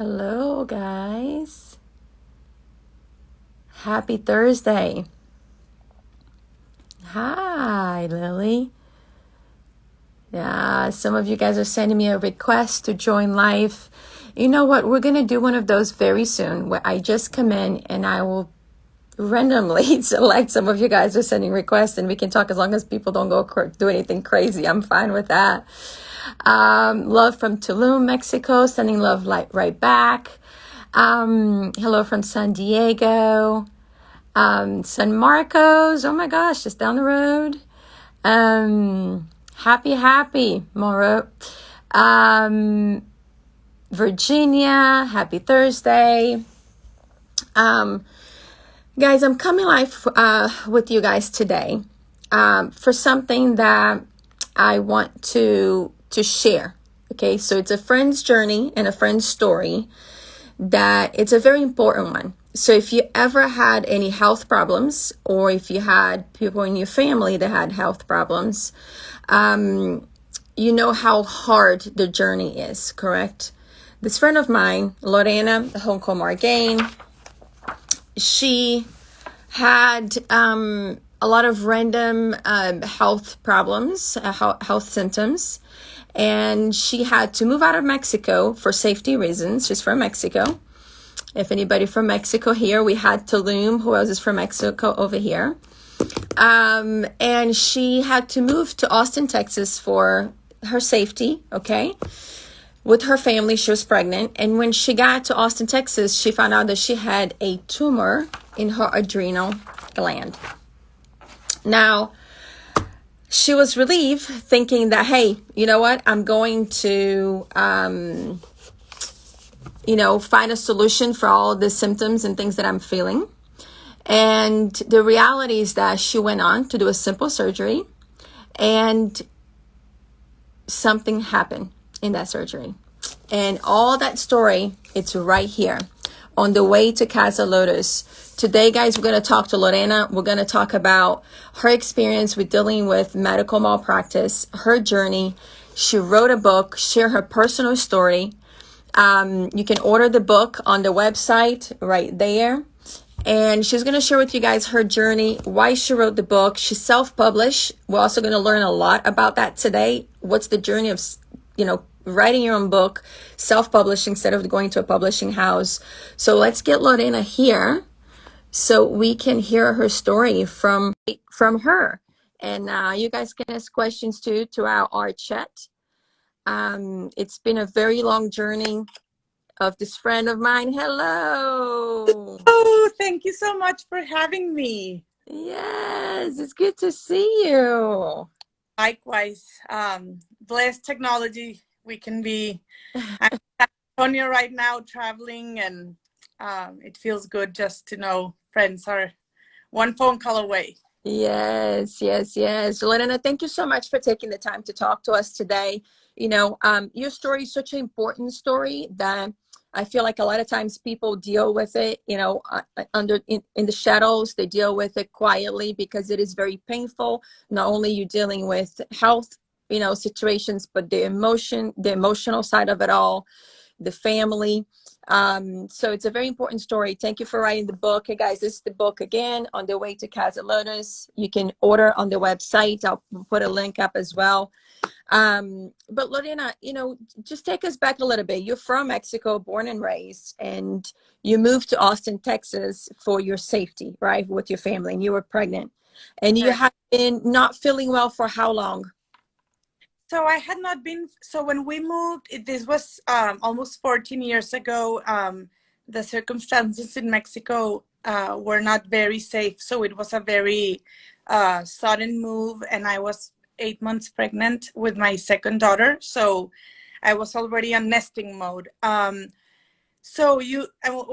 Hello, guys. Happy Thursday. Hi, Lily. Yeah, some of you guys are sending me a request to join live. You know what? We're going to do one of those very soon where I just come in and I will randomly select. Some of you guys are sending requests and we can talk as long as people don't go do anything crazy. I'm fine with that. Love from Tulum, Mexico. Sending love right back. Hello from San Diego. San Marcos. Oh my gosh, just down the road. Happy, Moro. Virginia, happy Thursday. Guys, I'm coming live with you guys today for something that I want to share. Okay, so it's a friend's journey and a friend's story that it's a very important one. So if you ever had any health problems, or if you had people in your family that had health problems, you know how hard the journey is, correct? This friend of mine, Lorena Hong Kong Margain, she had a lot of random health problems, health symptoms, and she had to move out of Mexico for safety reasons. She's from Mexico. If anybody from Mexico here, we had Tulum. Who else is from Mexico over here? And she had to move to Austin, Texas for her safety, okay? With her family, she was pregnant. And when she got to Austin, Texas, she found out that she had a tumor in her adrenal gland. Now, she was relieved, thinking that, hey, you know what? I'm going to, find a solution for all the symptoms and things that I'm feeling. And the reality is that she went on to do a simple surgery, and something happened in that surgery. And all that story, it's right here on the way to Casa Lotus. Today, guys, we're going to talk to Lorena. We're going to talk about her experience with dealing with medical malpractice, her journey. She wrote a book, share her personal story. You can order the book on the website right there. And she's going to share with you guys her journey, why she wrote the book. She's self-published. We're also going to learn a lot about that today. What's the journey of, writing your own book, self-publishing instead of going to a publishing house. So let's get Lorena here so we can hear her story from her. And you guys can ask questions too to our chat. It's been a very long journey of this friend of mine. Hello. Oh, thank you so much for having me. Yes, it's good to see you. Likewise, blessed technology. We can be. I'm in California right now, traveling, and it feels good just to know friends are one phone call away. Yes. Lorena, thank you so much for taking the time to talk to us today. Your story is such an important story that I feel like a lot of times people deal with it, in the shadows. They deal with it quietly because it is very painful. Not only you dealing with health, situations, but the emotional side of it all, the family. So it's a very important story. Thank you for writing the book. Hey guys, this is the book again, On the Way to Casa Lotus. You can order on the website. I'll put a link up as well. But Lorena, just take us back a little bit. You're from Mexico, born and raised, and you moved to Austin, Texas for your safety, right? With your family, and you were pregnant, and you had been not feeling well for how long? So I had not been. So when we moved, this was almost 14 years ago. The circumstances in Mexico were not very safe. So it was a very sudden move, and I was 8 months pregnant with my second daughter. So I was already on nesting mode. So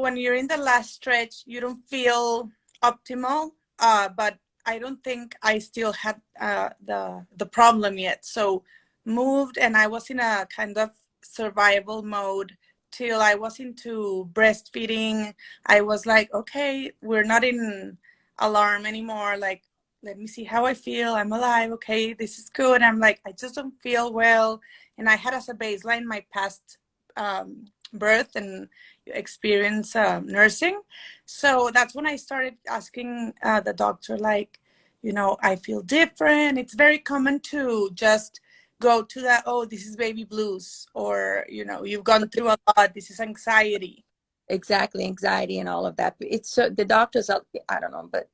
when you're in the last stretch, you don't feel optimal, but I don't think I still had the problem yet. So moved, and I was in a kind of survival mode till I was into breastfeeding. I was like, okay, we're not in alarm anymore. Like, let me see how I feel. I'm alive. Okay, this is good. I'm like, I just don't feel well. And I had as a baseline my past birth and you experience nursing. So that's when I started asking the doctor, like, you know, I feel different. It's very common to just go to that, oh, this is baby blues, or, you know, you've gone through a lot, this is anxiety. Exactly, anxiety and all of that. It's so the doctors, I don't know, but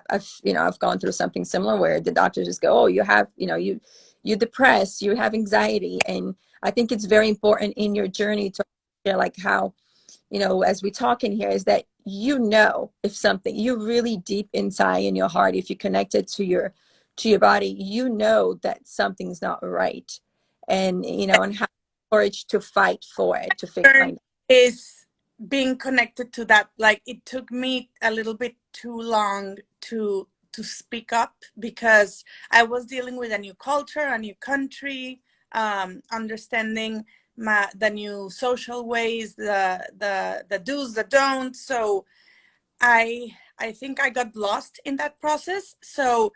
I've gone through something similar where the doctors just go, oh, you have, you're depressed, you have anxiety. And I think it's very important in your journey to share, like, how, as we talk in here, is that, if something, you really deep inside in your heart, if you're connected to your body, that something's not right. And, and have courage to fight for it, to find Is being connected to that. Like, it took me a little bit too long to speak up, because I was dealing with a new culture, a new country, understanding the new social ways, the do's, the don'ts. So I think I got lost in that process. So,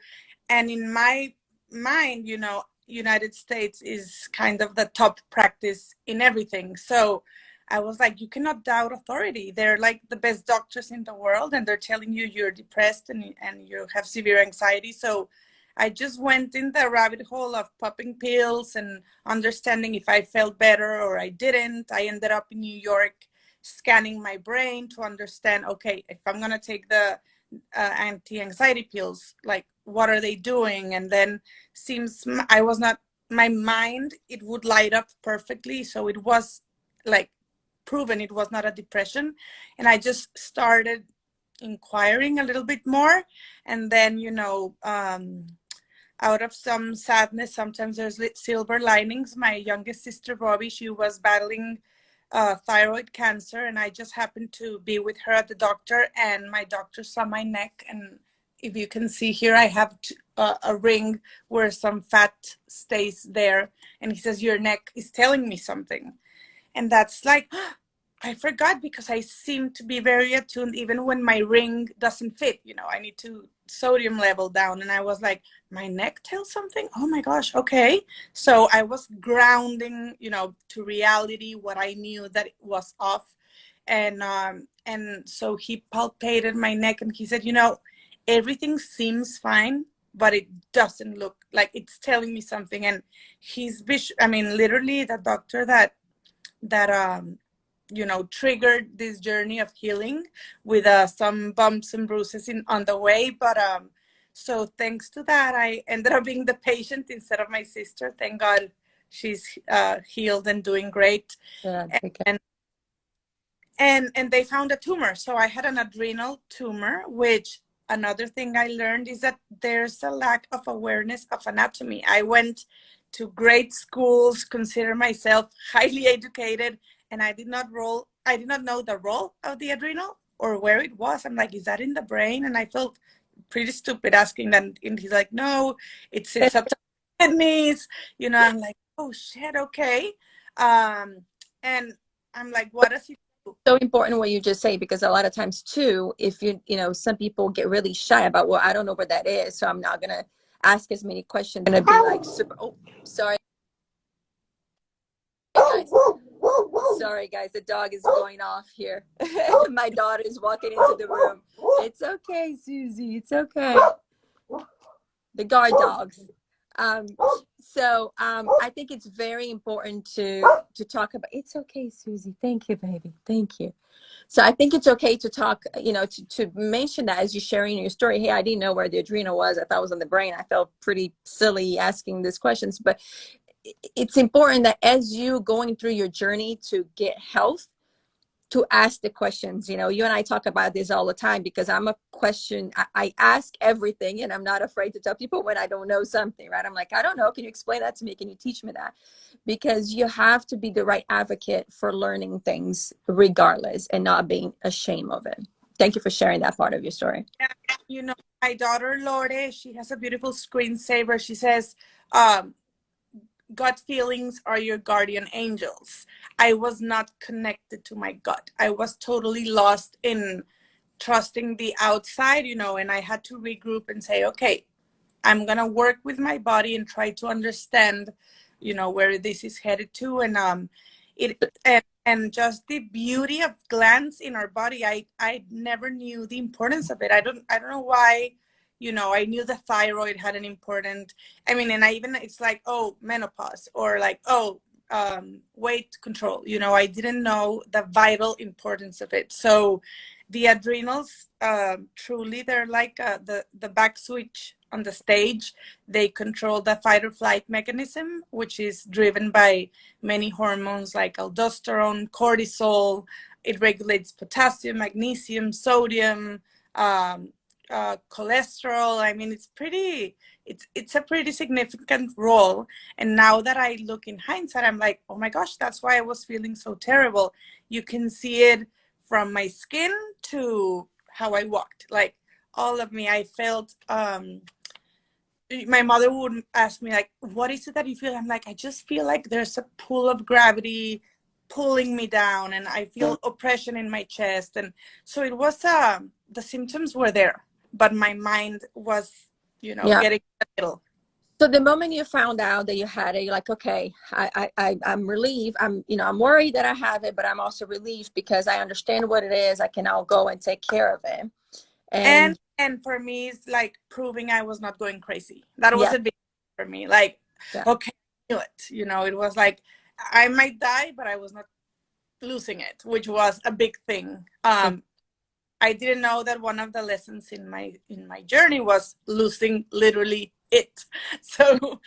and in my mind, you know, United States is kind of the top practice in everything. So I was like, you cannot doubt authority. They're like the best doctors in the world, and they're telling you you're depressed and you have severe anxiety. So I just went in the rabbit hole of popping pills and understanding if I felt better or I didn't. I ended up in New York scanning my brain to understand, okay, if I'm going to take the anti-anxiety pills, like, what are they doing? And then seems I was not, my mind, it would light up perfectly. So it was like proven it was not a depression. And I just started inquiring a little bit more. And then, out of some sadness, sometimes there's silver linings. My youngest sister, Bobby, she was battling thyroid cancer, and I just happened to be with her at the doctor, and my doctor saw my neck. And if you can see here, I have a ring where some fat stays there. And he says, your neck is telling me something. And that's like, I forgot, because I seem to be very attuned even when my ring doesn't fit. I need to sodium level down. And I was like, my neck tells something? Oh my gosh, okay. So I was grounding, to reality, what I knew that it was off. And so he palpated my neck and he said, everything seems fine, but it doesn't look like it's telling me something. And he's literally the doctor that triggered this journey of healing, with some bumps and bruises on the way. But so thanks to that, I ended up being the patient instead of my sister. Thank God she's healed and doing great. Yeah, and they found a tumor. So I had an adrenal tumor, which, another thing I learned is that there's a lack of awareness of anatomy. I went to great schools, consider myself highly educated, and I did not know the role of the adrenal or where it was. I'm like, is that in the brain? And I felt pretty stupid asking that. And he's like, no, it sits up to the kidneys. I'm like, oh shit, okay. And I'm like, what does he do? So important what you just say, because a lot of times too, if some people get really shy about, well, I don't know what that is, so I'm not gonna ask as many questions. I'm gonna be like super, oh, sorry guys. Sorry guys, the dog is going off here. My daughter is walking into the room. It's okay, Susie, it's okay. The guard dogs. I think it's very important to talk about. It's okay, Susie. Thank you, baby. Thank you. So I think it's okay to talk, to mention that as you're sharing your story. Hey, I didn't know where the adrenal was. I thought it was on the brain. I felt pretty silly asking these questions, but it's important that as you going through your journey to get health, to ask the questions. You and I talk about this all the time, because I'm a question. I ask everything, and I'm not afraid to tell people when I don't know something, right? I'm like, I don't know. Can you explain that to me? Can you teach me that? Because you have to be the right advocate for learning things regardless, and not being ashamed of it. Thank you for sharing that part of your story. My daughter, Lore, she has a beautiful screensaver. She says, gut feelings are your guardian angels. I was not connected to my gut. I was totally lost in trusting the outside, and I had to regroup and say, okay, I'm going to work with my body and try to understand, where this is headed to. And And just the beauty of glands in our body. I never knew the importance of it. I don't know why. I knew the thyroid had an important, I mean, and it's like, oh, menopause, or like, oh, weight control. I didn't know the vital importance of it. So the adrenals, truly, they're like the back switch on the stage. They control the fight or flight mechanism, which is driven by many hormones like aldosterone, cortisol. It regulates potassium, magnesium, sodium, cholesterol. I mean, it's a pretty significant role. And now that I look in hindsight, I'm like, oh my gosh, that's why I was feeling so terrible. You can see it from my skin to how I walked. Like, all of me, I felt, my mother would ask me, like, what is it that you feel? I'm like, I just feel like there's a pull of gravity pulling me down, and I feel oppression in my chest. And so it was, the symptoms were there, but my mind was, getting a little. So the moment you found out that you had it, you're like, okay, I'm relieved. I'm worried that I have it, but I'm also relieved because I understand what it is. I can now go and take care of it. And for me, it's like proving I was not going crazy. That was a big thing for me. Like, okay, I knew it. It was like I might die, but I was not losing it, which was a big thing. I didn't know that one of the lessons in my journey was losing literally it. So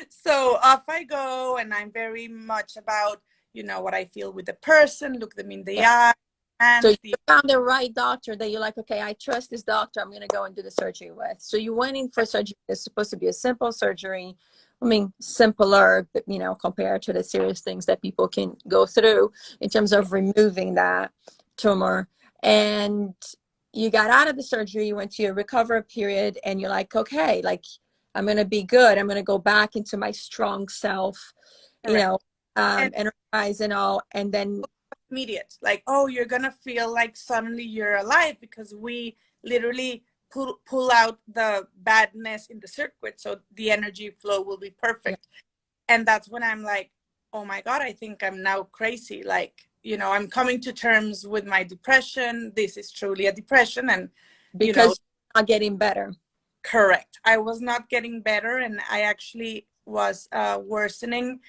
so off I go, and I'm very much about what I feel with the person, look them in the eye. And so you found the right doctor that you're like, okay, I trust this doctor, I'm going to go and do the surgery with. So you went in for surgery. It's supposed to be a simple surgery. I mean, simpler, but, compared to the serious things that people can go through in terms of removing that tumor. And you got out of the surgery, you went to your recovery period, and you're like, okay, like, I'm going to be good. I'm going to go back into my strong self, energize and all. And then immediate, like, oh, you're gonna feel like suddenly you're alive, because we literally pull out the badness in the circuit, so the energy flow will be perfect. And that's when I'm like, oh my God, I think I'm now crazy. Like, I'm coming to terms with my depression. This is truly a depression. And because you're not getting better. Correct. I was not getting better, and I actually was worsening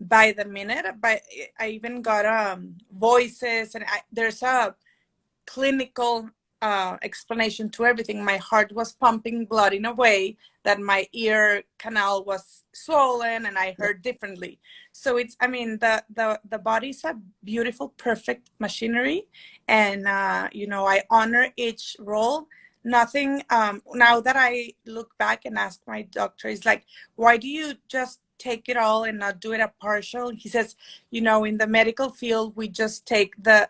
by the minute. But I even got voices, and there's a clinical explanation to everything. My heart was pumping blood in a way that my ear canal was swollen, and I heard differently. So the body's a beautiful, perfect machinery, and I honor each role. Nothing, now that I look back and ask my doctor, is like, why do you just take it all and not do it a partial? He says, in the medical field, we just take the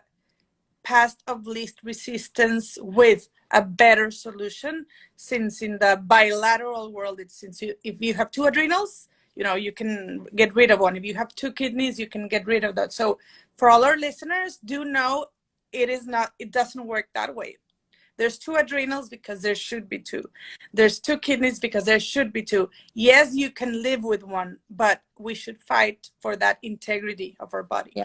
path of least resistance with a better solution, since in the bilateral world, if you have two adrenals, you can get rid of one. If you have two kidneys, you can get rid of that. So for all our listeners, do know it doesn't work that way. There's two adrenals because there should be two. There's two kidneys because there should be two. Yes, you can live with one, but we should fight for that integrity of our body. Yeah.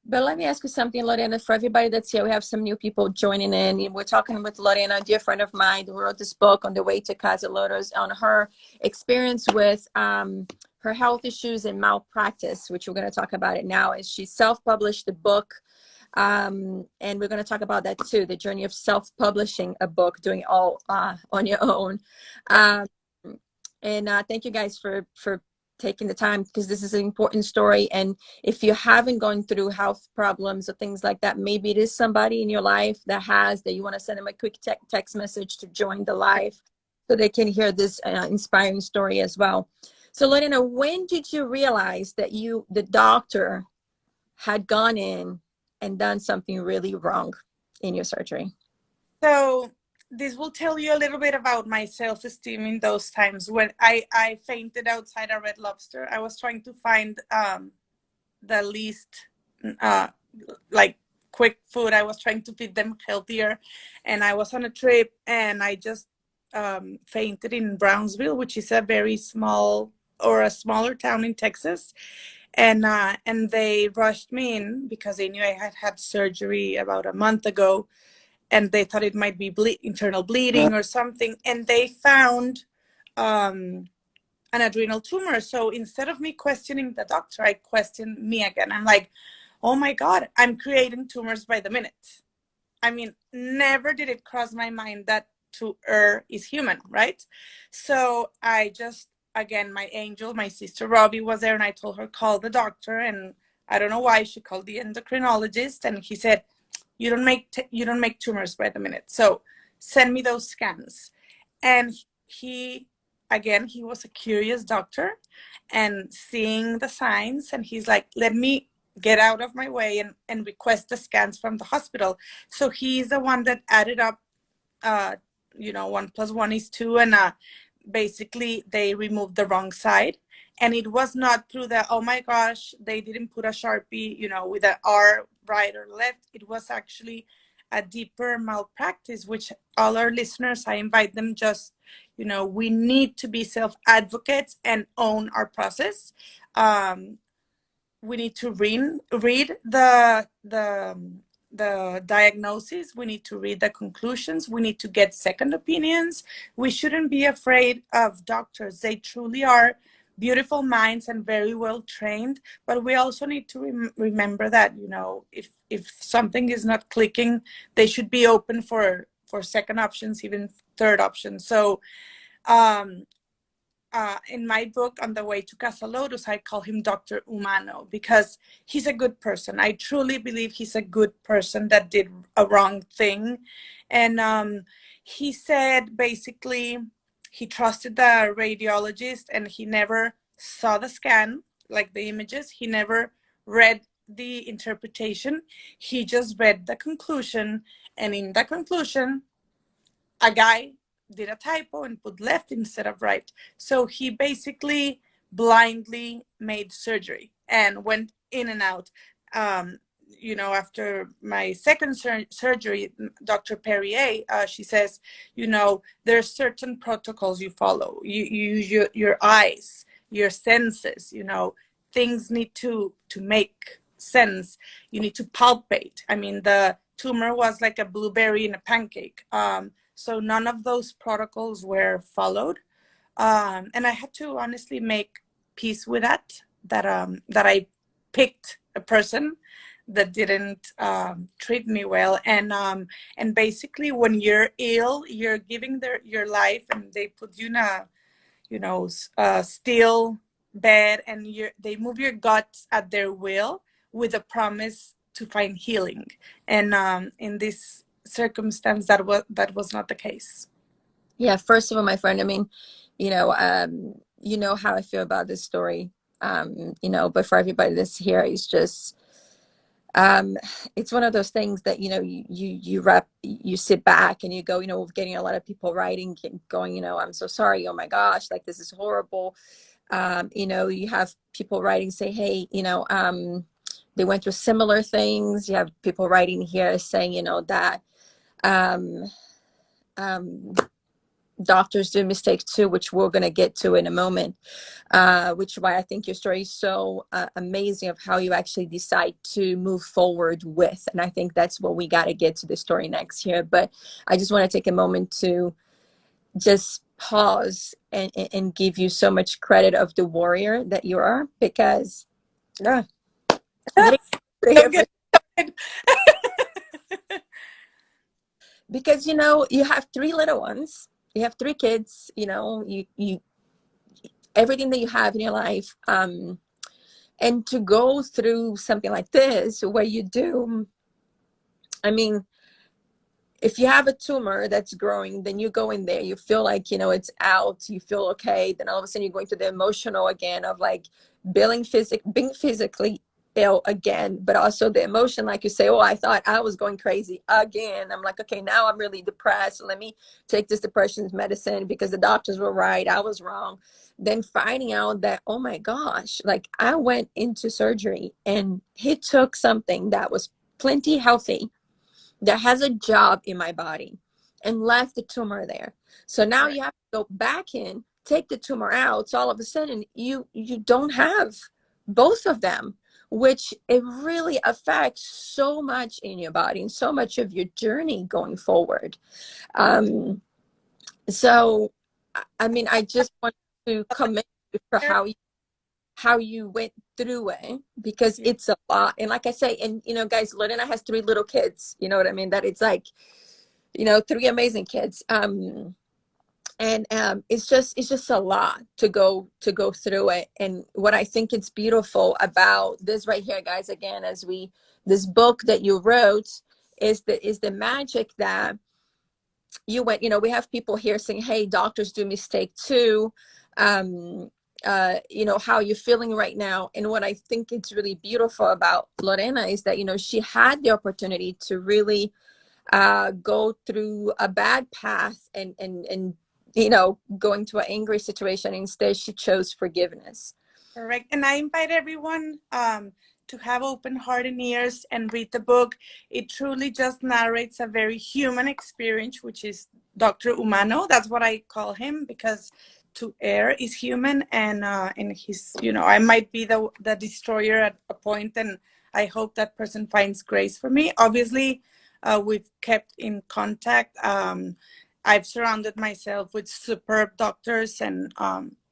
But let me ask you something, Lorena, for everybody that's here. We have some new people joining in. We're talking with Lorena, a dear friend of mine who wrote this book on the way to Casa Lotus, on her experience with her health issues and malpractice, which we're going to talk about it now. As she self-published the book. And we're going to talk about that too, the journey of self-publishing a book, doing it all on your own. And thank you guys for taking the time, because this is an important story. And if you haven't gone through health problems or things like that, maybe it is somebody in your life that you want to send them a quick text message to join the live so they can hear this inspiring story as well. So Lorena, when did you realize that the doctor had gone in and done something really wrong in your surgery? So this will tell you a little bit about my self-esteem in those times when I fainted outside a Red Lobster. I was trying to find the least like quick food. I was trying to feed them healthier, and I was on a trip, and I just fainted in Brownsville, which is a very small, or a smaller town in Texas. and they rushed me in because they knew I had had surgery about a month ago, and they thought it might be internal bleeding or something, and they found an adrenal tumor. So instead of me questioning the doctor, I questioned me again. I'm like, oh my God, I'm creating tumors by the minute. I mean, never did it cross my mind that to err is human, right? So I just, again, my angel, my sister Robbie was there, and I told her, call the doctor. And I don't know why she called the endocrinologist, and he said, you don't make tumors by the minute. So send me those scans. And he, again, he was a curious doctor and seeing the signs, and he's like, let me get out of my way and request the scans from the hospital. So he's the one that added up, 1+1 is 2, and basically they removed the wrong side. And it was not through the, oh my gosh, they didn't put a Sharpie, with an R right or left. It was actually a deeper malpractice, which all our listeners, I invite them just, we need to be self-advocates and own our process. We need to read the diagnosis. We need to read the conclusions. We need to get second opinions. We shouldn't be afraid of doctors. They truly are beautiful minds and very well trained, but we also need to remember that, if something is not clicking, they should be open for second options, even third options. So in my book, On the Way to Casa Lotus, I call him Dr. Humano because he's a good person. I truly believe he's a good person that did a wrong thing. And he said, basically, he trusted the radiologist and he never saw the scan, like the images. He never read the interpretation. He just read the conclusion. And in the conclusion, a guy did a typo and put left instead of right. So he basically blindly made surgery and went in and out. After my second surgery, Dr. Perrier, she says, there are certain protocols you follow. You use your eyes, your senses, things need to make sense. You need to palpate. I mean, the tumor was like a blueberry in a pancake. So none of those protocols were followed. And I had to honestly make peace with that I picked a person that didn't treat me well. And basically when you're ill, you're giving your life, and they put you in a steel bed, and they move your guts at their will with a promise to find healing. And in this circumstance, that was not the case. Yeah, first of all, my friend, I mean, you know how I feel about this story. But for everybody that's here, it's just it's one of those things that you sit back and you go, we're getting a lot of people writing going, I'm so sorry, oh my gosh, like this is horrible. You have people writing, say, hey, they went through similar things. You have people writing here saying, that doctors do mistakes too, which we're going to get to in a moment, which is why I think your story is so amazing of how you actually decide to move forward with. And I think that's what we got to get to the story next here. But I just want to take a moment to just pause and give you so much credit of the warrior that you are, because because you have 3 little ones, you have 3 kids, you everything that you have in your life, and to go through something like this where you do, I mean, if you have a tumor that's growing, then you go in there, you feel like, it's out, you feel okay. Then all of a sudden you're going to the emotional again of like being physically ill again, but also the emotion, like you say, oh, I thought I was going crazy again. I'm like, okay, now I'm really depressed. Let me take this depression medicine because the doctors were right, I was wrong. Then finding out that, oh my gosh, like I went into surgery and he took something that was plenty healthy, that has a job in my body, and left the tumor there. So now you have to go back in, take the tumor out. So all of a sudden you don't have both of them, which it really affects so much in your body and so much of your journey going forward. So, I mean, I just want to commend you for how you went through it, because it's a lot. And like I say, and you know, guys, Lorena has 3 little kids. You know what I mean? That it's like, you know, 3 amazing kids. And it's just a lot to go through it. And what I think it's beautiful about this right here, guys, again, as this book that you wrote is the magic that you went, you know, we have people here saying, hey, doctors do mistake too. You know, how you're feeling right now. And what I think it's really beautiful about Lorena is that, you know, she had the opportunity to really go through a bad path and you know, going to an angry situation. Instead, she chose forgiveness. Correct. And I invite everyone to have open heart and ears and read the book. It truly just narrates a very human experience, which is Dr. Humano. That's what I call him, because to err is human. And he's, you know, I might be the destroyer at a point, and I hope that person finds grace for me. Obviously, we've kept in contact. I've surrounded myself with superb doctors, and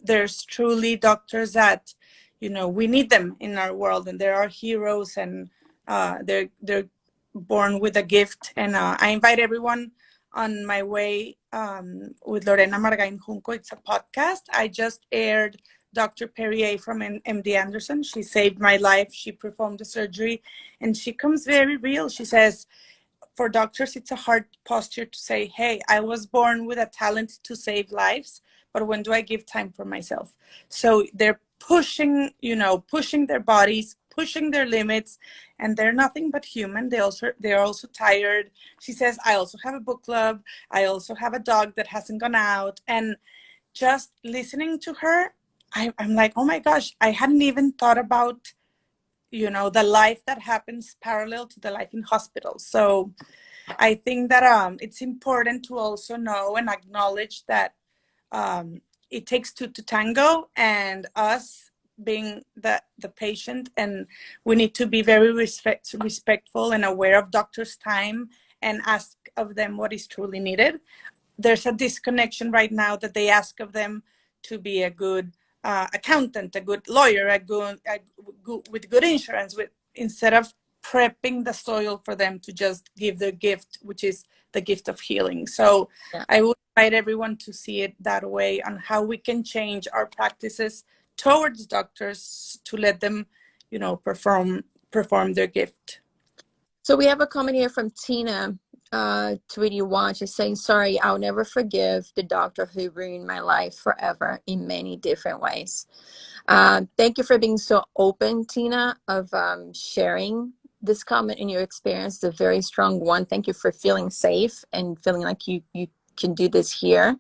there's truly doctors that, you know, we need them in our world, and there are heroes, and they're born with a gift. And I invite everyone on my way with Lorena Margain Junco. It's a podcast. I just aired Dr. Perrier from MD Anderson. She saved my life. She performed the surgery, and she comes very real. She says, for doctors, it's a hard posture to say, hey, I was born with a talent to save lives, but when do I give time for myself? So they're pushing, you know, pushing their bodies, pushing their limits, and they're nothing but human. They're also tired. She says, I also have a book club. I also have a dog that hasn't gone out. And just listening to her, I'm like, oh my gosh, I hadn't even thought about, you know, the life that happens parallel to the life in hospitals. So I think that it's important to also know and acknowledge that it takes 2 to tango, and us being the patient, and we need to be very respectful and aware of doctors' time and ask of them what is truly needed. There's a disconnection right now that they ask of them to be a good accountant, a good lawyer, with good insurance, instead of prepping the soil for them to just give their gift, which is the gift of healing. So Yeah. I would invite everyone to see it that way, on how we can change our practices towards doctors to let them, you know, perform their gift. So we have a comment here from Tina, tweet you want. She's saying, sorry, I'll never forgive the doctor who ruined my life forever in many different ways. Thank you for being so open, Tina, of sharing this comment in your experience. It's a very strong one. Thank you for feeling safe and feeling like you can do this here.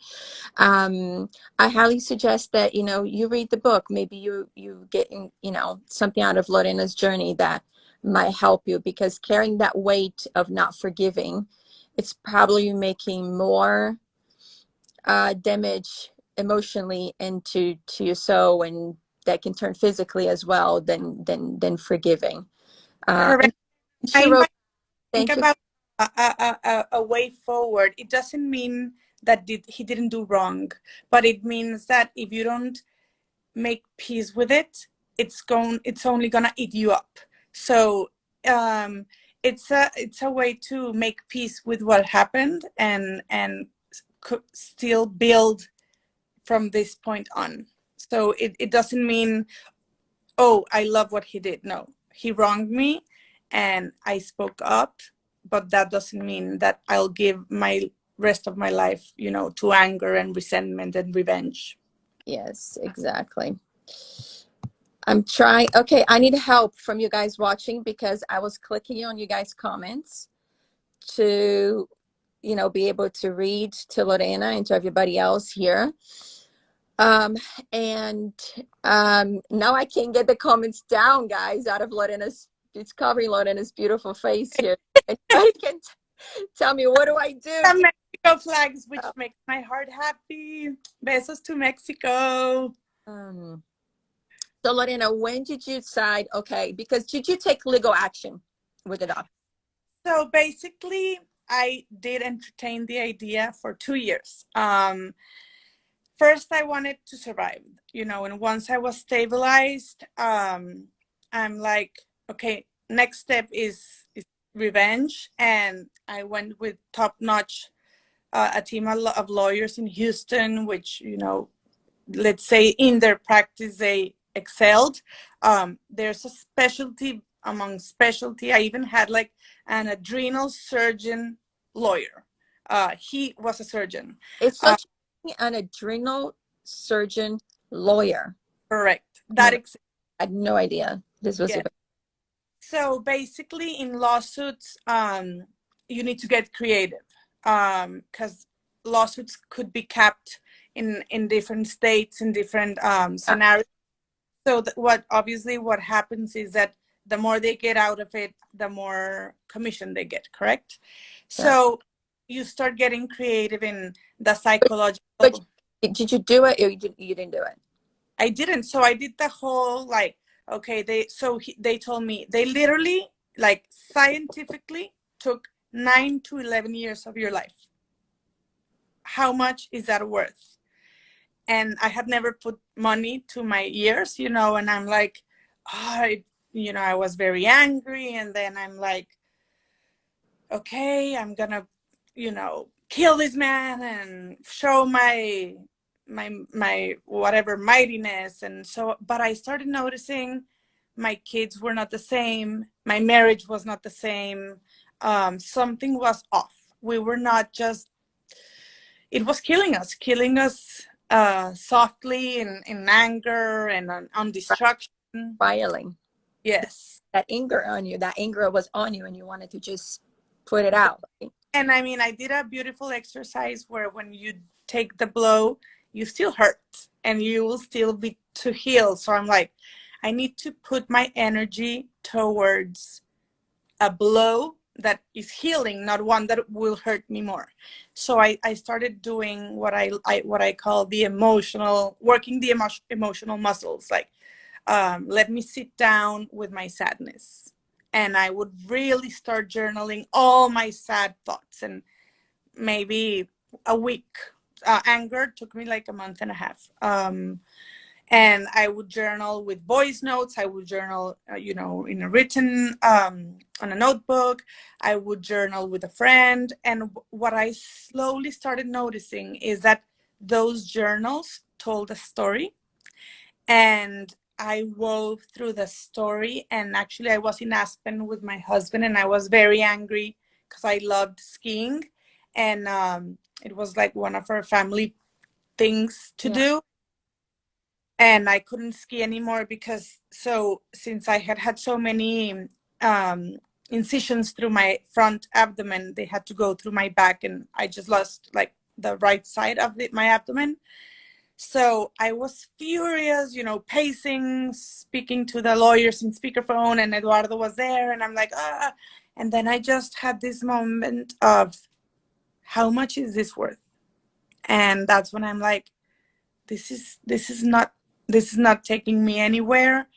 I highly suggest that, you know, you read the book. Maybe you get, you know, something out of Lorena's journey that might help you, because carrying that weight of not forgiving, it's probably making more damage emotionally into your soul, and that can turn physically as well than forgiving. Correct. And she wrote, Think thank you. about a way forward. It doesn't mean that he didn't do wrong, but it means that if you don't make peace with it, it's only gonna eat you up. So it's a way to make peace with what happened, and still build from this point on. So it doesn't mean, oh, I love what he did. No, he wronged me and I spoke up, but that doesn't mean that I'll give my rest of my life, you know, to anger and resentment and revenge. Yes, exactly. I'm trying. Okay, I need help from you guys watching, because I was clicking on you guys' comments to, you know, be able to read to Lorena and to everybody else here. And now I can't get the comments down, guys, out of Lorena's. It's covering Lorena's beautiful face here. Anybody can tell me, what do I do? The Mexico flags, which makes my heart happy. Besos to Mexico. So Lorena, when did you decide, okay, because did you take legal action with the doctor? So basically, I did entertain the idea for 2 years. First, I wanted to survive, and once I was stabilized, I'm like, okay, next step is revenge. And I went with top-notch, a team of lawyers in Houston, which, let's say in their practice, they excelled. There's a specialty among specialty. I even had like an adrenal surgeon lawyer. He was a surgeon. It's such an adrenal surgeon lawyer. Correct. I had no idea this was yeah. So basically, in lawsuits, you need to get creative, because lawsuits could be capped in different states, in different scenarios. So what happens is that the more they get out of it, the more commission they get. Correct. So you start getting creative in the psychological. But did you do it, or you didn't do it? I didn't. So I did the whole, like, okay, they told me they literally, like, scientifically took 9 to 11 years of your life. How much is that worth? And I had never put money to my ears, and I'm like, I was very angry. And then I'm like, okay, I'm gonna, kill this man and show my whatever mightiness. And so, but I started noticing my kids were not the same, my marriage was not the same. Something was off. We were not just, it was killing us softly, in anger and on destruction. Spiraling. Yes. That anger was on you and you wanted to just put it out. And I mean, I did a beautiful exercise where when you take the blow, you still hurt and you will still be to heal. So I'm like, I need to put my energy towards a blow that is healing, not one that will hurt me more. So I started doing what I call working the emotional muscles. Like, let me sit down with my sadness. And I would really start journaling all my sad thoughts, and maybe a week. Anger took me like a month and a half. And I would journal with voice notes. I would journal, in a written, on a notebook. I would journal with a friend. And what I slowly started noticing is that those journals told a story. And I wove through the story. And actually, I was in Aspen with my husband, and I was very angry because I loved skiing. And it was like one of our family things to do. And I couldn't ski anymore since I had so many incisions through my front abdomen, they had to go through my back, and I just lost like the right side of my abdomen. So I was furious, pacing, speaking to the lawyers in speakerphone, and Eduardo was there, and I'm like, ah. And then I just had this moment of, how much is this worth? And that's when I'm like, this is not taking me anywhere.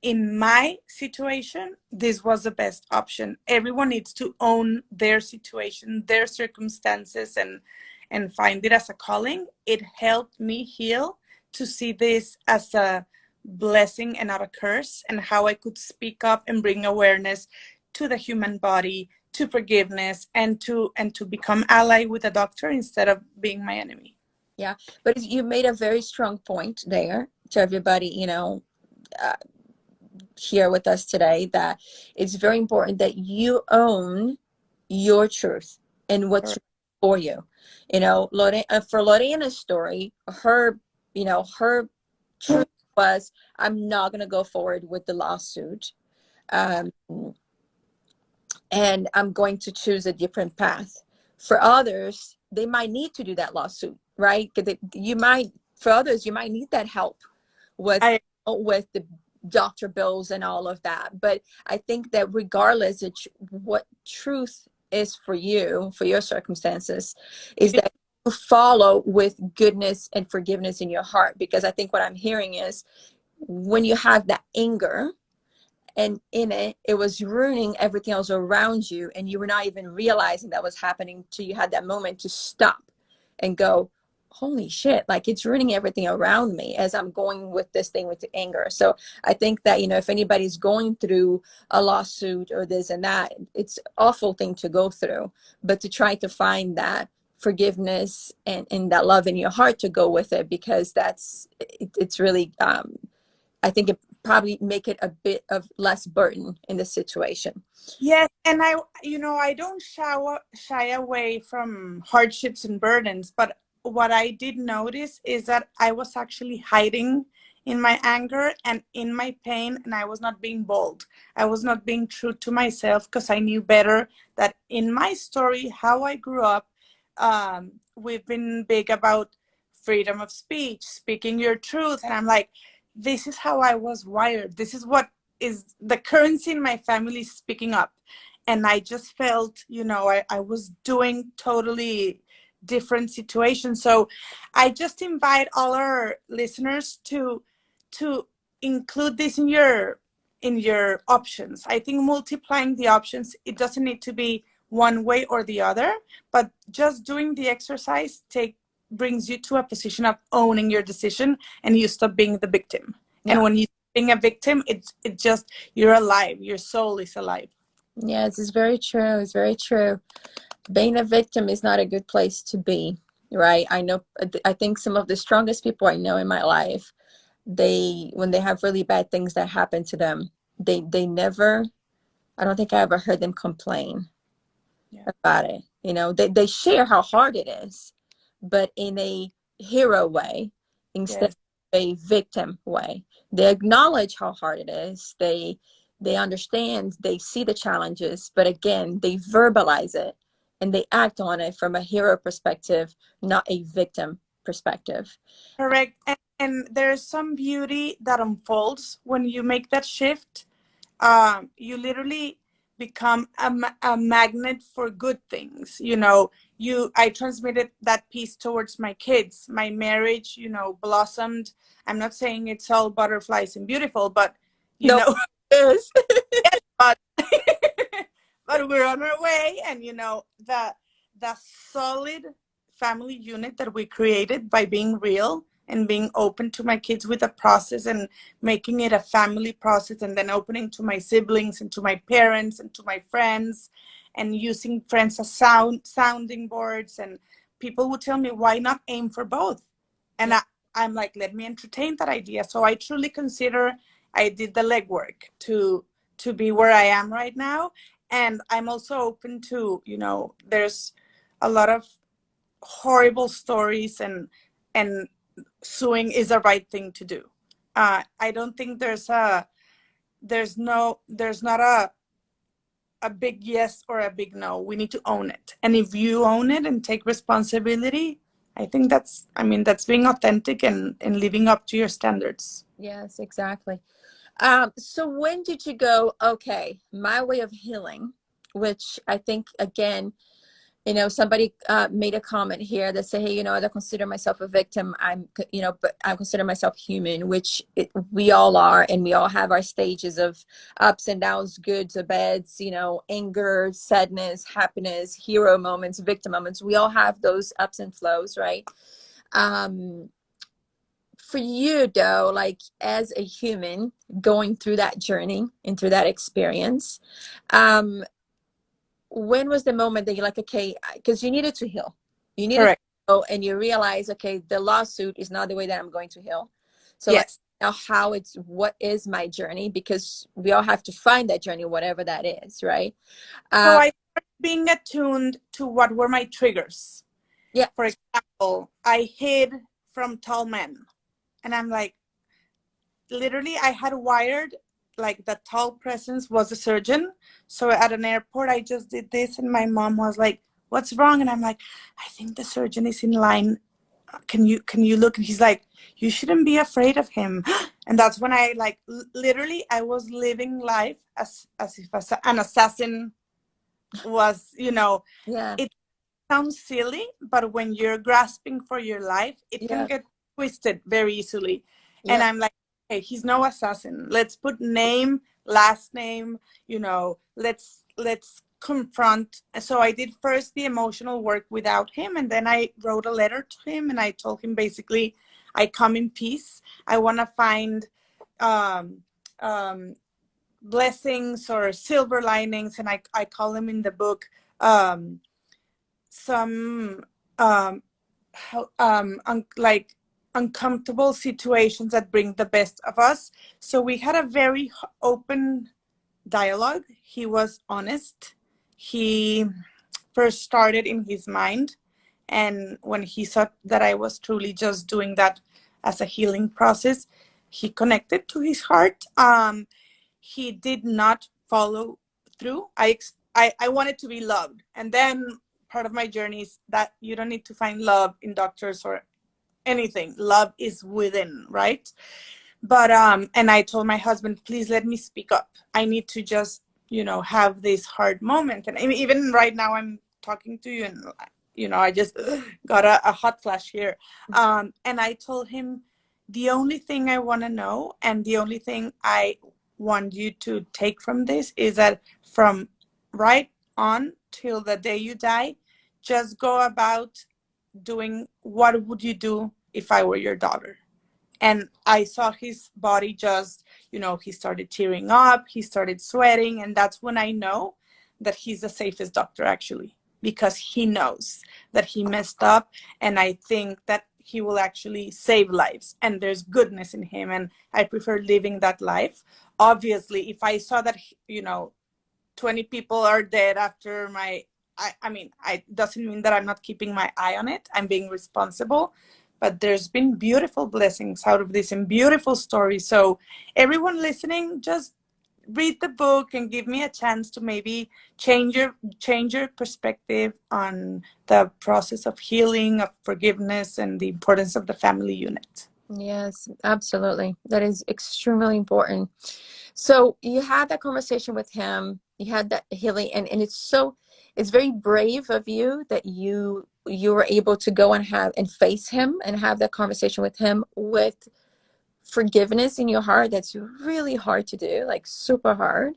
In my situation, this was the best option. Everyone needs to own their situation, their circumstances, and find it as a calling. It helped me heal, to see this as a blessing and not a curse, and how I could speak up and bring awareness to the human body, to forgiveness, and to become ally with a doctor instead of being my enemy. Yeah, but you made a very strong point there to everybody, here with us today, that it's very important that you own your truth and what's for you. For Lorena's story, her truth was, I'm not going to go forward with the lawsuit. And I'm going to choose a different path. For others, they might need to do that lawsuit, right? For others, you might need that help with the doctor bills and all of that. But I think that regardless of what truth is for you, for your circumstances, is that you follow with goodness and forgiveness in your heart. Because I think what I'm hearing is when you have that anger, and in it, it was ruining everything else around you, and you were not even realizing that was happening till you had that moment to stop and go, holy shit, like it's ruining everything around me as I'm going with this thing with the anger. So I think that, you know, if anybody's going through a lawsuit or this and that, it's an awful thing to go through, but to try to find that forgiveness and that love in your heart to go with it, because it's really, I think it probably make it a bit of less burden in the situation. Yes, and I don't shy away from hardships and burdens, but what I did notice is that I was actually hiding in my anger and in my pain, and I was not being bold. I was not being true to myself because I knew better that in my story, how I grew up, we've been big about freedom of speech, speaking your truth, and I'm like, this is how I was wired. This is what is the currency in my family speaking up. And I just felt, I was doing totally different situations. So I just invite all our listeners to include this in your options. I think multiplying the options, it doesn't need to be one way or the other, but just doing the exercise brings you to a position of owning your decision, and you stop being the victim. Yeah. And when you being a victim, it just, you're alive, your soul is alive. Yes, it's very true. It's very true. Being a victim is not a good place to be, right? I think some of the strongest people I know in my life, when they have really bad things that happen to them, they never, I don't think I ever heard them complain about it. You know, they share how hard it is, but in a hero way instead of a victim way. They acknowledge how hard it is. They understand, they see the challenges, but again, they verbalize it and they act on it from a hero perspective, not a victim perspective. Correct. And there's some beauty that unfolds when you make that shift. You literally become a magnet for good things. I transmitted that piece towards my kids. My marriage, blossomed. I'm not saying it's all butterflies and beautiful, but it is. but but we're on our way. And the solid family unit that we created by being real and being open to my kids with the process and making it a family process, and then opening to my siblings and to my parents and to my friends, and using friends as sounding boards. And people would tell me, why not aim for both? And I'm like, let me entertain that idea. So I truly consider I did the legwork to be where I am right now. And I'm also open to, there's a lot of horrible stories, and suing is the right thing to do. I don't think there's not a big yes or a big no. We need to own it. And if you own it and take responsibility, I think that's being authentic and living up to your standards. Yes, exactly. So when did you go, okay, my way of healing, which I think, again, somebody made a comment here that say, hey, I don't consider myself a victim. But I consider myself human, which we all are. And we all have our stages of ups and downs, goods or bads, anger, sadness, happiness, hero moments, victim moments. We all have those ups and flows, right? For you though, like as a human going through that journey and through that experience, when was the moment that you're like, okay, because you needed to heal, Correct. to heal, and you realize, okay, the lawsuit is not the way that I'm going to heal. So yes. now what is my journey? Because we all have to find that journey, whatever that is, right? So I started being attuned to what were my triggers. Yeah. For example, I hid from tall men. And I'm like, literally, I had wired like the tall presence was a surgeon. So at an airport, I just did this, and my mom was like, "What's wrong?" And I'm like, "I think the surgeon is in line. Can you look?" And he's like, "You shouldn't be afraid of him." And that's when I literally I was living life as if an assassin was. Yeah. It sounds silly, but when you're grasping for your life, it can get twisted very easily. And Yep. I'm like, hey, he's no assassin. Let's put name, last name, let's confront. So I did first the emotional work without him, and then I wrote a letter to him, and I told him basically, I come in peace. I want to find um, um, blessings or silver linings, and I call them in the book some like uncomfortable situations that bring the best of us. So we had a very open dialogue. He was honest. He first started in his mind, and when he saw that I was truly just doing that as a healing process, he connected to his heart. He did not follow through. I wanted to be loved, and then part of my journey is that you don't need to find love in doctors or anything. Love is within, right? But and I told my husband, please let me speak up. I need to just have this hard moment. And even right now I'm talking to you, and I just got a hot flash here. And I told him, the only thing I want to know, and the only thing I want you to take from this, is that from right on till the day you die, just go about doing what would you do if I were your daughter. And I saw his body just, he started tearing up, he started sweating, and that's when I know that he's the safest doctor, actually, because he knows that he messed up, and I think that he will actually save lives, and there's goodness in him, and I prefer living that life. Obviously, if I saw that 20 people are dead after I doesn't mean that I'm not keeping my eye on it. I'm being responsible, but there's been beautiful blessings out of this and beautiful stories. So everyone listening, just read the book and give me a chance to maybe change your perspective on the process of healing, of forgiveness, and the importance of the family unit. Yes, absolutely. That is extremely important. So you had that conversation with him, you had that healing, and it's very brave of you that you were able to go and face him and have that conversation with him with forgiveness in your heart. That's really hard to do, like super hard.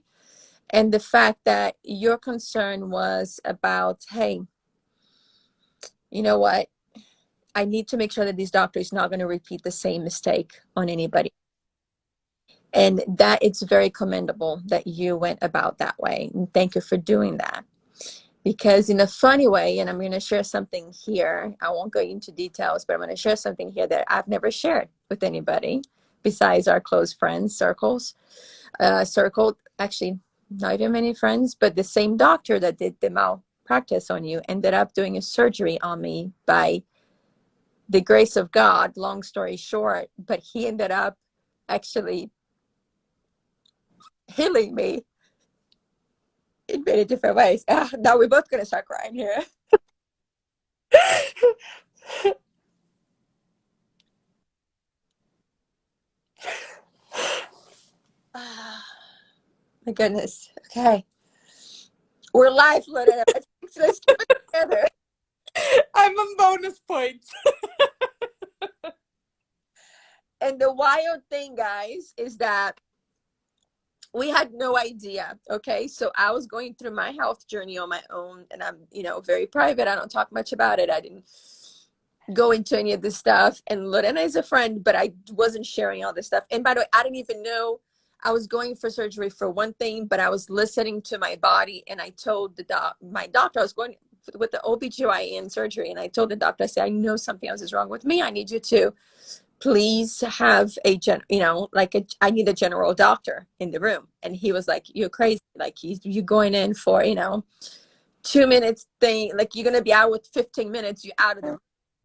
And the fact that your concern was about, hey, you know what? I need to make sure that this doctor is not going to repeat the same mistake on anybody. And that it's very commendable that you went about that way. And thank you for doing that. Because in a funny way, and I'm going to share something here, I won't go into details, but I'm going to share something here that I've never shared with anybody besides our close friends circle. Actually, not even many friends, but the same doctor that did the malpractice on you ended up doing a surgery on me by the grace of God, long story short. But he ended up actually healing me in many different ways. Now we're both going to start crying here. My goodness. Okay. We're live, Lorena. Let's keep it together. I'm on bonus points. And the wild thing, guys, is that we had no idea. Okay. So I was going through my health journey on my own, and I'm, very private. I don't talk much about it. I didn't go into any of this stuff. And Lorena is a friend, but I wasn't sharing all this stuff. And by the way, I didn't even know I was going for surgery for one thing, but I was listening to my body. And I told my doctor I was going with the OBGYN surgery. And I told the doctor, I said, I know something else is wrong with me. I need you to please have I need a general doctor in the room. And he was like, you're crazy. Like you going in for, 2 minutes thing. Like you're going to be out with 15 minutes. You're out of the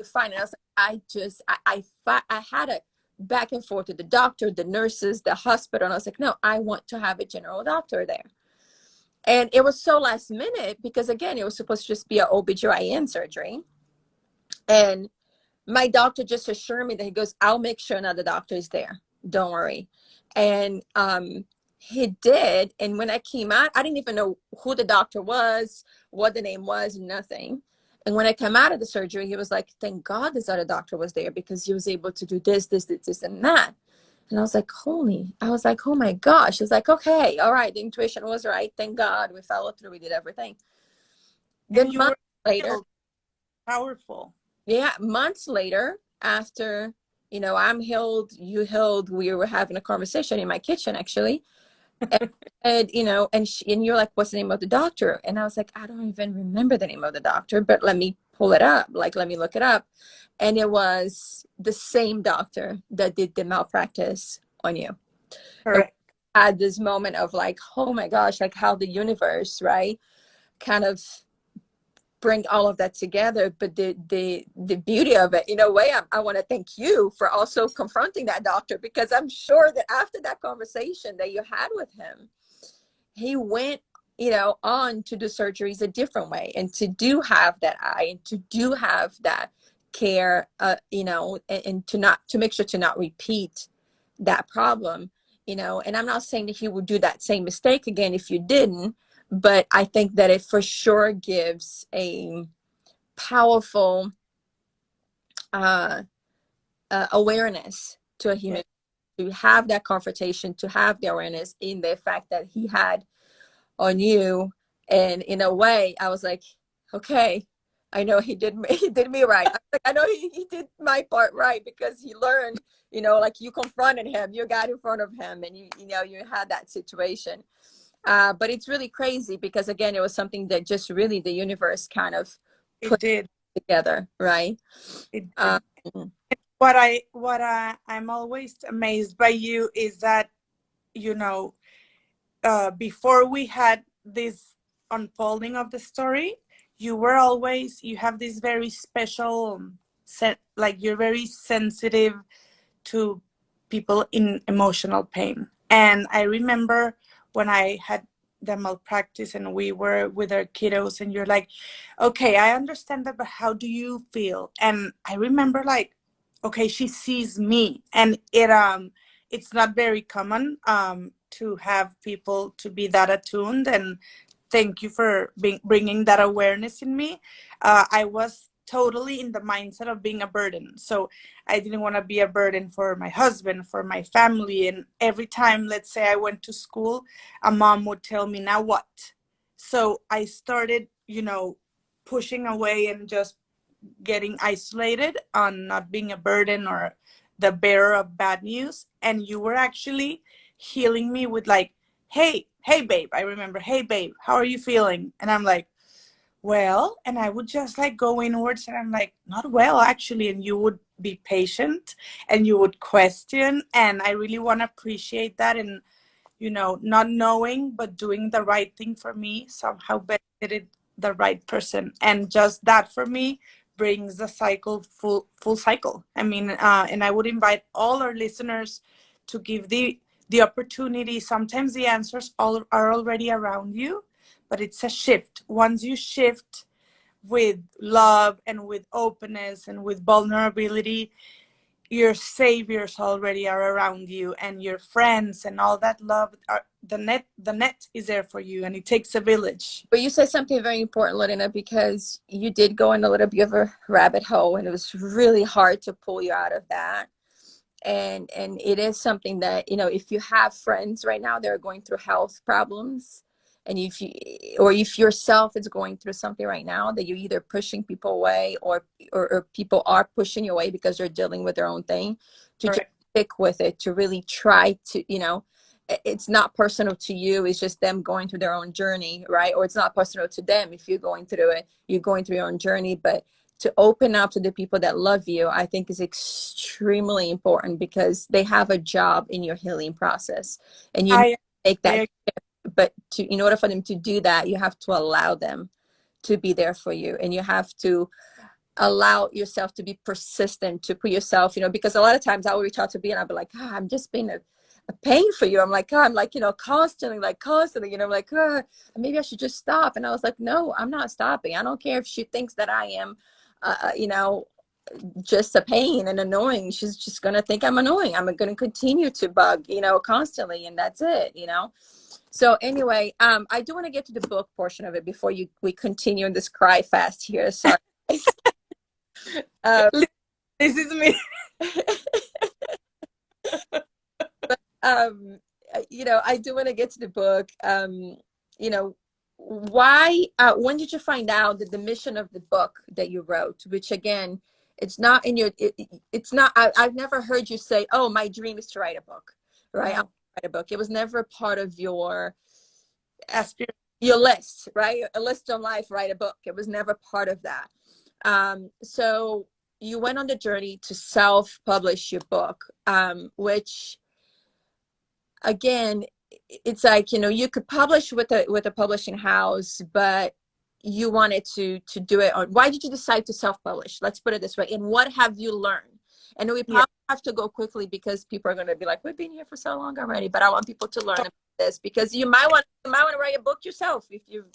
fine. And I was like, I had a back and forth with the doctor, the nurses, the hospital. And I was like, no, I want to have a general doctor there. And it was so last minute because, again, it was supposed to just be an OBGYN surgery. And my doctor just assured me that he goes, I'll make sure another doctor is there. Don't worry. And he did. And when I came out, I didn't even know who the doctor was, what the name was, nothing. And when I came out of the surgery, he was like, thank God this other doctor was there because he was able to do this, and that. And I was like, oh my gosh. It's like, okay, all right, the intuition was right. Thank God we followed through. We did everything. And Then you were months later, healed, powerful. yeah, months later, after, I'm healed, you healed, we were having a conversation in my kitchen, actually. And and you're like, what's the name of the doctor? And I was like, I don't even remember the name of the doctor, but let me pull it up. Like, let me look it up. And it was the same doctor that did the malpractice on you. And Correct. we had this moment of like, oh my gosh, like how the universe, right, kind of bring all of that together. But the beauty of it, in a way, I want to thank you for also confronting that doctor, because I'm sure that after that conversation that you had with him, he went, on to do surgeries a different way, and to do have that eye, and to do have that care, and to make sure to not repeat that problem, and I'm not saying that he would do that same mistake again if you didn't, but I think that it for sure gives a powerful uh, awareness to a human, to have that confrontation, to have the awareness in the fact that he had on you. And in a way, I was like, okay, I know he did me right. I know he did my part right, because he learned, like you confronted him, you got in front of him, and you had that situation. But it's really crazy, because again, it was something that just really the universe kind of It put did. together, right? It Um, did. I'm always amazed by you is that, you know, before we had this unfolding of the story, you have this very special set, like you're very sensitive to people in emotional pain. And I remember when I had the malpractice and we were with our kiddos, and you're like, okay, I understand that, but how do you feel? And I remember like, okay, she sees me. And it's not very common to have people to be that attuned. And thank you for bringing that awareness in me. I was totally in the mindset of being a burden. So I didn't want to be a burden for my husband, for my family. And every time, let's say I went to school, a mom would tell me, now what? So I started, pushing away and just getting isolated on not being a burden or the bearer of bad news. And you were actually healing me with like, hey, babe. I remember, hey, babe, how are you feeling? And I'm like, well, and I would just like go inwards and I'm like, not well, actually. And you would be patient and you would question. And I really want to appreciate that. And, not knowing, but doing the right thing for me somehow benefited the right person. And just that for me brings the cycle full cycle. I mean, and I would invite all our listeners to give the opportunity. Sometimes the answers all are already around you, but it's a shift. Once you shift with love and with openness and with vulnerability, your saviors already are around you, and your friends and all that love are the net is there for you, and it takes a village. but you said something very important, Lorena, because you did go in a little bit of a rabbit hole, and it was really hard to pull you out of that. And it is something that, if you have friends right now that are going through health problems, and if yourself is going through something right now, that you're either pushing people away, or people are pushing you away because they're dealing with their own thing, to just Correct. stick with it, to really try to, it's not personal to you, it's just them going through their own journey, right? Or it's not personal to them. If you're going through it, you're going through your own journey. But to open up to the people that love you, I think is extremely important, because they have a job in your healing process, and you I, make that. I But in order for them to do that, you have to allow them to be there for you, and you have to allow yourself to be persistent, to put yourself, because a lot of times I will reach out to be, and I'll be like, I'm just being a pain for you. I'm like, I'm like, constantly, I'm like, maybe I should just stop. And I was like, no, I'm not stopping. I don't care if she thinks that I am, uh, you know, just a pain and annoying. She's just going to think I'm annoying. I'm going to continue to bug, constantly. And that's it. So anyway, I do want to get to the book portion of it before we continue in this cry fast here. Sorry. uh, this is me. um, I do want to get to the book. You know, why, when did you find out that the mission of the book that you wrote, which again, it's not in your, it's not, I've never heard you say, oh, my dream is to write a book, right? I'll No. write a book. It was never part of Aspir- your list, right? A list on life, write a book. It was never part of that. So you went on the journey to self-publish your book, which again, it's like, you could publish with a publishing house, but you wanted to do it on, why did you decide to self-publish? Let's put it this way. And what have you learned? And we yeah. probably have to go quickly because people are going to be like, we've been here for so long already, but I want people to learn about this because you might want to write a book yourself if you're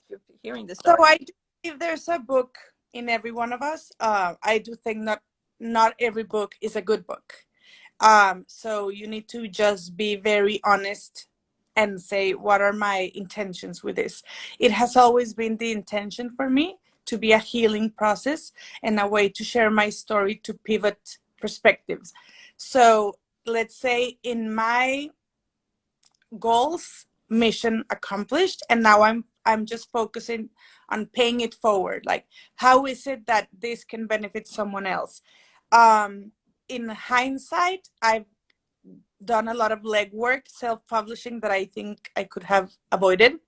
hearing this So story. I do believe there's a book in every one of us. I do think not every book is a good book. So you need to just be very honest and say, what are my intentions with this? It has always been the intention for me to be a healing process and a way to share my story to pivot perspectives. So let's say in my goals, mission accomplished, and now I'm just focusing on paying it forward. Like, how is it that this can benefit someone else? In hindsight, I've done a lot of legwork, self-publishing that I think I could have avoided.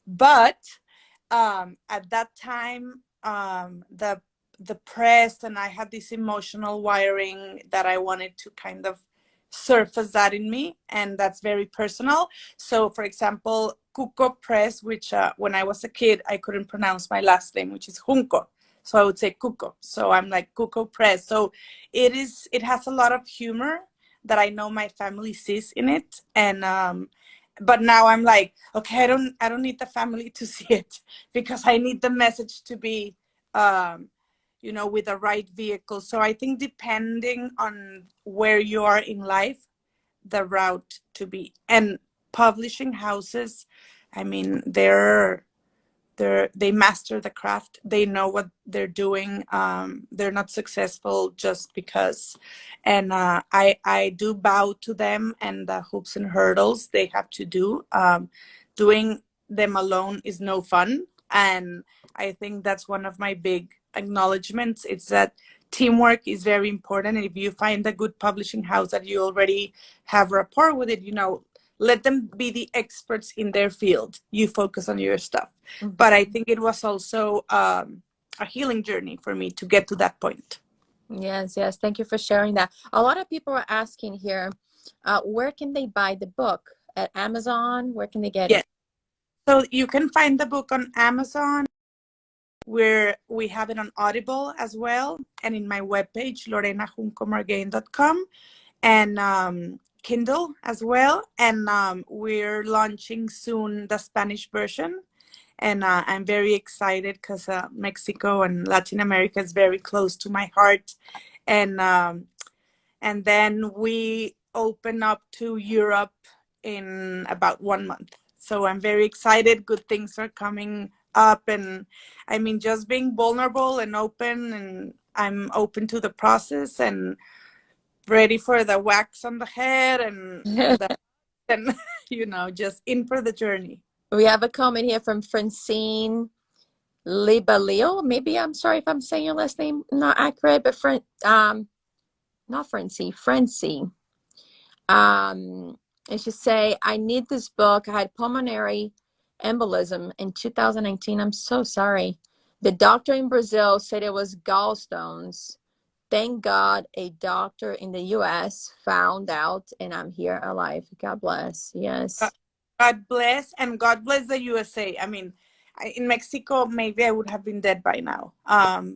But at that time, the press and I had this emotional wiring that I wanted to kind of surface that in me, and that's very personal. So, for example, Cuco Press, which when I was a kid, I couldn't pronounce my last name, which is Junco. So I would say Cuco. So I'm like Cuco Press. So it has a lot of humor that I know my family sees in it. And but now I'm like, okay, I don't need the family to see it because I need the message to be with the right vehicle. So I think depending on where you are in life, the route to be. And publishing houses, I mean, they master the craft. They know what they're doing. They're not successful just because. And I do bow to them and the hoops and hurdles they have to do. Doing them alone is no fun. And I think that's one of my big acknowledgements. It's that teamwork is very important. And if you find a good publishing house that you already have rapport with it, let them be the experts in their field. You focus on your stuff. Mm-hmm. But I think it was also a healing journey for me to get to that point. Yes. Thank you for sharing that. A lot of people are asking here, where can they buy the book? At Amazon? Where can they get it? So you can find the book on Amazon, where we have it on Audible as well, and in my webpage, lorenajuncomargain.com, and Kindle as well. And we're launching soon the Spanish version. And I'm very excited because Mexico and Latin America is very close to my heart. And then we open up to Europe in about 1 month. So I'm very excited. Good things are coming up. And I mean, just being vulnerable and open, and I'm open to the process and ready for the wax on the head and just in for the journey. We have a comment here from Francine Libalio. Maybe, I'm sorry if I'm saying your last name not accurate, but not Francie. And she say, I need this book. I had pulmonary embolism in 2019. I'm so sorry. The doctor in Brazil said it was gallstones. Thank God a doctor in the US found out, and I'm here alive. God bless. Yes. God bless, and God bless the USA. I mean, in Mexico, maybe I would have been dead by now.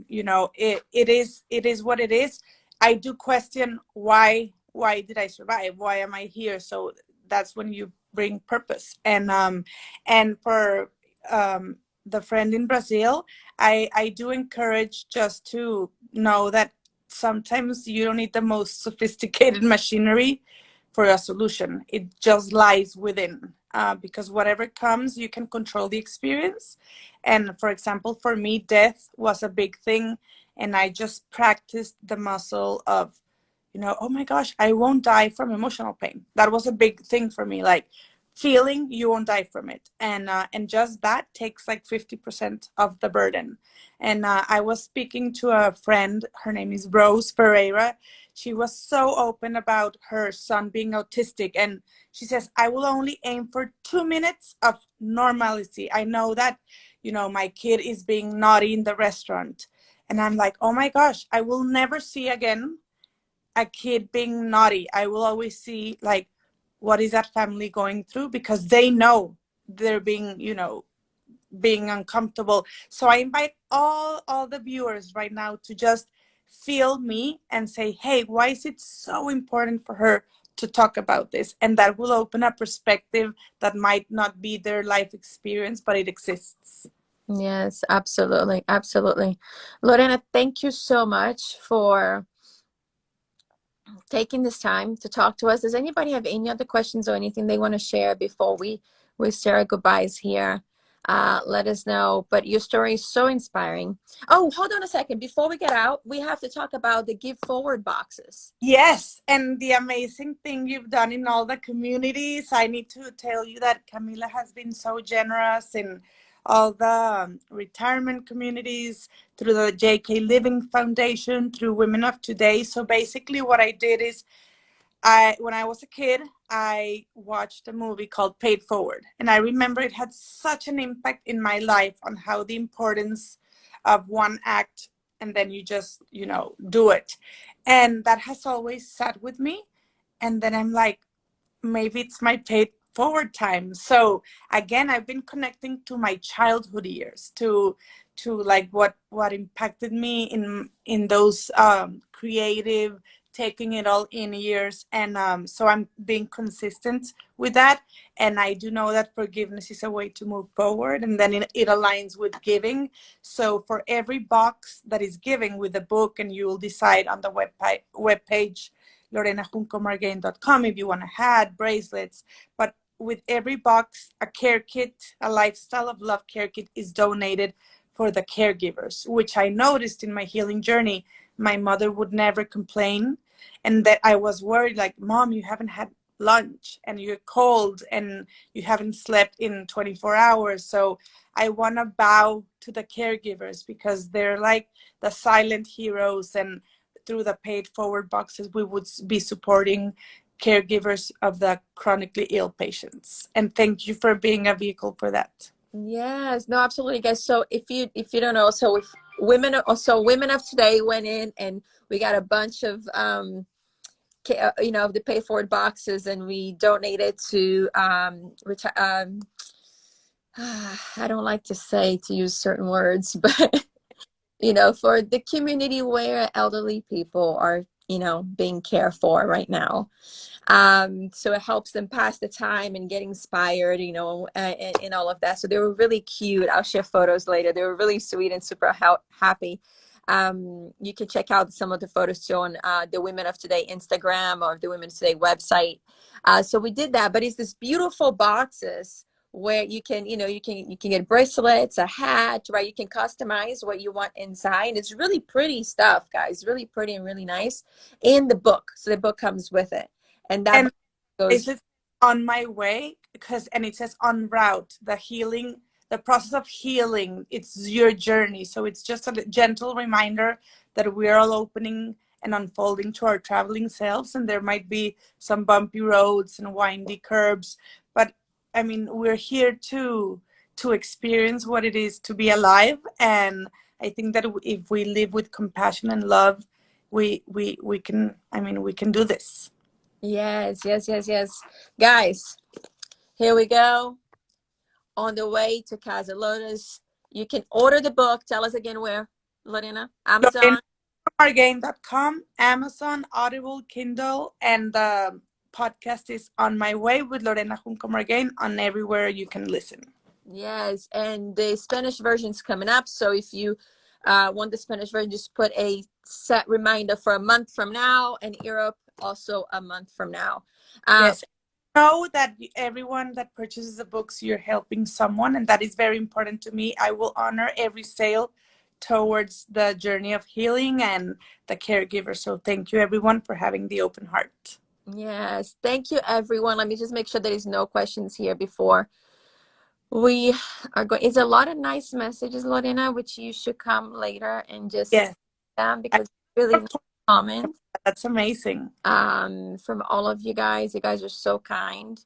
It is what it is. I do question why did I survive? Why am I here? So that's when you bring purpose. And for the friend in Brazil, I do encourage just to know that sometimes you don't need the most sophisticated machinery for a solution. It just lies within, because whatever comes, you can control the experience. And for example, for me, death was a big thing, and I just practiced the muscle of oh my gosh, I won't die from emotional pain. That was a big thing for me, like feeling you won't die from it. And just that takes like 50% of the burden. And I was speaking to a friend, her name is Rose Ferreira. She was so open about her son being autistic. And she says, I will only aim for 2 minutes of normalcy. I know that, my kid is being naughty in the restaurant. And I'm like, oh my gosh, I will never see again a kid being naughty. I will always see like, what is that family going through, because they know they're being, being uncomfortable. So I invite all the viewers right now to just feel me and say, hey, why is it so important for her to talk about this? And that will open a perspective that might not be their life experience, but it exists. Yes, absolutely. Absolutely. Lorena, thank you so much for taking this time to talk to us. Does anybody have any other questions or anything they want to share before we say our goodbyes here? Let us know. But your story is so inspiring. Oh, hold on a second. Before we get out, we have to talk about the give forward boxes. Yes, and the amazing thing you've done in all the communities. I need to tell you that Camila has been so generous in all the retirement communities, through the JK Living Foundation, through Women of Today. So basically what I did is, when I was a kid, I watched a movie called Paid Forward. And I remember it had such an impact in my life on how the importance of one act, and then you just, do it. And that has always sat with me. And then I'm like, maybe it's my paid forward time. So again, I've been connecting to my childhood years, to like what impacted me in those creative, taking it all in years. And so I'm being consistent with that. And I do know that forgiveness is a way to move forward, and then it aligns with giving. So for every box that is giving with the book, and you will decide on the web page lorenajuncomargain.com, if you want a hat, bracelets. But with every box, a care kit, a lifestyle of love care kit is donated for the caregivers, which I noticed in my healing journey. My mother would never complain, and that I was worried, like, Mom, you haven't had lunch, and you're cold, and you haven't slept in 24 hours. So I want to bow to the caregivers, because they're like the silent heroes. And through the paid forward boxes, we would be supporting caregivers of the chronically ill patients. And thank you for being a vehicle for that. Yes, no, absolutely, guys. So if you don't know, so if women of today went in and we got a bunch of the pay forward boxes, and we donated to I don't like to use certain words, but for the community where elderly people are, being cared for right now. So it helps them pass the time and get inspired, and all of that. So they were really cute. I'll share photos later. They were really sweet and super happy. You can check out some of the photos too on the Women of Today Instagram or the Women of Today website. So we did that, but it's this beautiful boxes where you can get bracelets, a hat, right? You can customize what you want inside. It's really pretty stuff, guys. Really pretty and really nice. In the book, so the book comes with it, and that And goes. is it on my way? And it says en route, the healing, the process of healing. It's your journey. So it's just a gentle reminder that we're all opening and unfolding to our traveling selves, and there might be some bumpy roads and windy curbs, but I mean, we're here to experience what it is to be alive. And I think that if we live with compassion and love, we can, we can do this. Yes, yes, yes, yes, guys. Here we go. On the way to Casa Lotus. You can order the book. Tell us again where, Lorena. Amazon. LorenaJuncoMargain.com, Amazon, Audible, Kindle, and the podcast is On My Way with Lorena Junco Margain on everywhere you can listen. Yes, and the Spanish version is coming up. So if you want the Spanish version, just put a set reminder for a month from now, and Europe also a month from now. Yes. Know that everyone that purchases the books, you're helping someone, and that is very important to me. I will honor every sale towards the journey of healing and the caregiver. So thank you everyone for having the open heart. Yes, thank you everyone. Let me just make sure there is no questions here before we are going. It's a lot of nice messages, Lorena, which you should come later and just Yes, them because really nice comments. that's amazing. From all of you guys. You guys are so kind.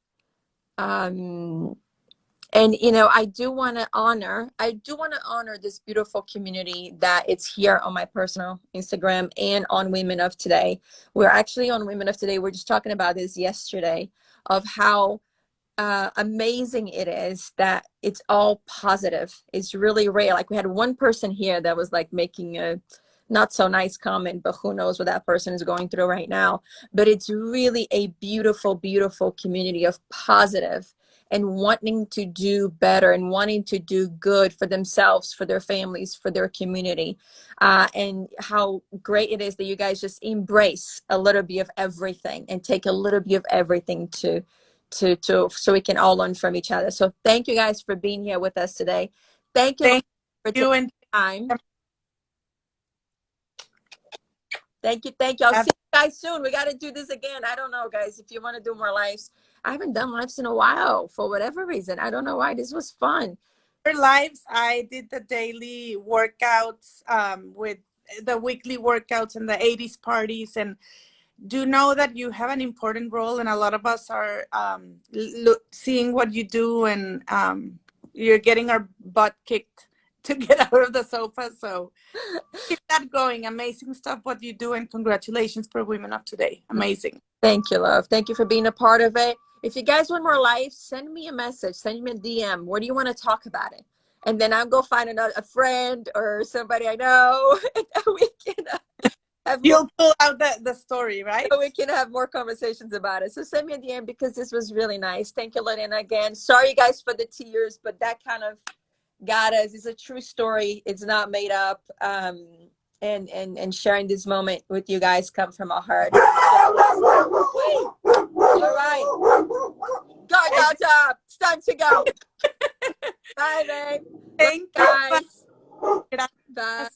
And you know, I do want to honor this beautiful community that it's here on my personal Instagram and on Women of Today. We're actually on Women of Today. We're just talking about this yesterday of how amazing it is that it's all positive. It's really rare. Like we had one person here that was like making a not so nice comment, but who knows what that person is going through right now. But it's really a beautiful, beautiful community of positive and wanting to do better and wanting to do good for themselves, for their families, for their community. And how great it is that you guys just embrace a little bit of everything and take a little bit of everything to so we can all learn from each other. So thank you guys for being here with us today. Thank you for taking time. Thank you. I'll see you guys soon. We got to do this again. I don't know, guys, if you want to do more lives. I haven't done lives in a while for whatever reason. I don't know why. This was fun. For lives, I did the daily workouts with the weekly workouts and the 80s parties, and do know that you have an important role, and a lot of us are seeing what you do, and you're getting our butt kicked to get out of the sofa. So keep that going. Amazing stuff what you do, and congratulations for Women of Today. Amazing. Thank you, love. Thank you for being a part of it. If you guys want more lives, send me a message, send me a DM. What do you want to talk about it? And then I'll go find a friend or somebody I know that we can you'll pull out the story, right? So we can have more conversations about it. So send me a DM because this was really nice. Thank you, Lorena, again. Sorry, guys, for the tears, but that kind of got us. It's a true story. It's not made up. And sharing this moment with you guys come from our heart. All right. Go, top. It's time to go. Bye, babe. Thank you, guys. Bye.